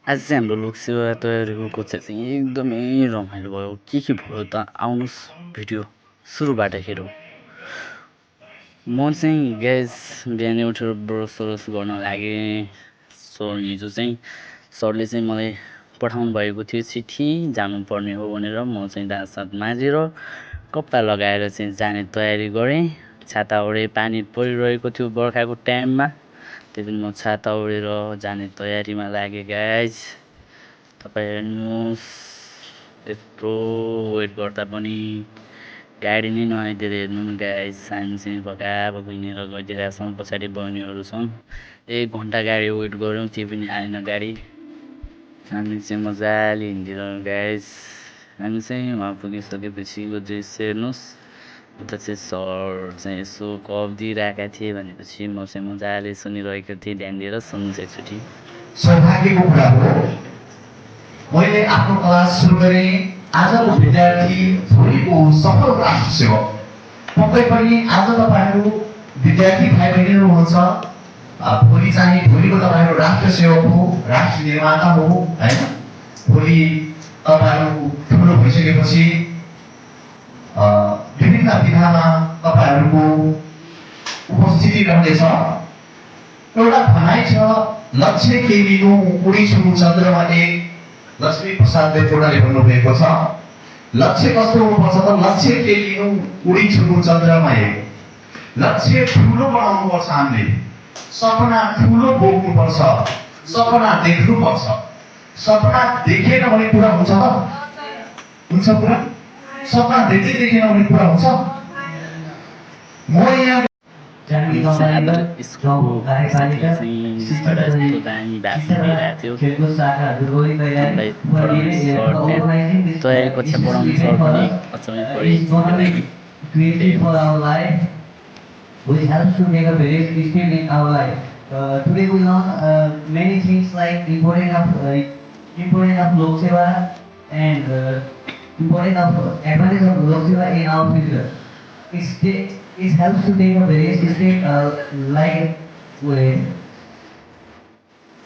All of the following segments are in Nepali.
आज चाहिँ हाम्रो लोकसेवा तयारीको कक्षा चाहिँ एकदमै रमाइलो भयो। के भयो त आउनुहोस् भिडियो सुरुबाट हेरौँ। म चाहिँ ग्यास बिहानै उठेर ब्रस गर्न लागेँ। हिजो चाहिँ सरले चाहिँ मलाई पठाउनु भएको थियो चिठी जानुपर्ने हो भनेर। म चाहिँ दाँत सात माझेर कपडा लगाएर चाहिँ जाने तयारी गरेँ। छाता ओढेँ, पानी परिरहेको थियो बर्खाको टाइममा। त्यही पनि म छाता ओढेर जाने तयारीमा लागेँ गाइज। तपाईँ हेर्नुहोस्, यत्रो वेट गर्दा पनि गाडी नै नआइदिएर हेर्नु न गाइज। हामी चाहिँ भगाभग हिँडेर गइदिरहेको छौँ, पछाडि बहिनीहरू छन्। 1 घन्टा गाडी वेट गऱ्यौँ, त्यो पनि आएन गाडी। हामी चाहिँ मजाले हिँडिदिएर गाइज। हामी चाहिँ वहाँ पुगिसकेपछिको दृश्य हेर्नुहोस्। उता चाहिँ सर चाहिँ यसो कफ दिइरहेका थिए भनेपछि म चाहिँ मजाले सुनिरहेको थिएँ, ध्यान दिएर सुन्नुहोस् एकचोटि। सौभाग्यको कुरा हो, मैले आफ्नो क्लास सुरु गरेँ। आजको विद्यार्थी भोलिको सफल राष्ट्र सेवक। पक्कै पनि आज तपाईँहरू विद्यार्थी भाइ बहिनीहरू हुनुहुन्छ, भोलि चाहिँ भोलिको तपाईँहरू राष्ट्र सेवक हो, राष्ट्र निर्माता हो हैन। भोलि तपाईँहरू ठुलो भइसकेपछि विभिन्न विधामा तपाईँहरूको उपस्थिति रहनेछ। एउटा भनाइ छ, लक्ष्य के लिनु उडी छुनु चन्द्रमा एक। लक्ष्मी प्रसाद देवकोटाले भन्नुभएको छ, लक्ष्य कस्तो हुनुपर्छ त, लक्ष्य के लिनु उडी छुनु चन्द्रमा एक। लक्ष्य ठुलो बनाउनुपर्छ, हामीले सपना ठुलो बोक्नुपर्छ, सपना देख्नुपर्छ। सपना देखेन भने कुरा हुन्छ त? हुन्छ कुरा? सपना देख्दै देखेन भने कुरा हुन्छ? म यहाँ स्कुलको कार्यपालिका सिस्टर यस्तो दामी भाषण दिइरहेको थियो। हामीलाई पढाउने सर, तयारी कक्षा पढाउने सर पनि अचम्मै परेँ। which helps to make a very step in our life. Today we learn many things like importance of Lok Seva and importance of advantage of Lok Seva in our future. It helps to take a various step like way.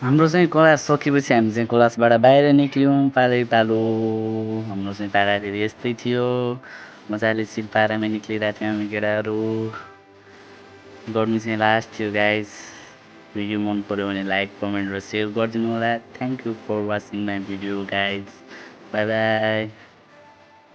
हाम्रो चाहिँ क्लास सकेपछि हामी चाहिँ क्लासबाट बाहिर निक्ल्यौँ। पालो हाम्रो चाहिँ पारातिर यस्तै थियो। मजाले सिलपारामा निक्लिरहेको थियौँ हामी केटाहरू। गर्मी चाहिँ लास्ट थियो गाइज। भिडियो मन पऱ्यो भने लाइक कमेन्ट र सेयर गरिदिनु होला। Thank you for watching my video guys. Bye by.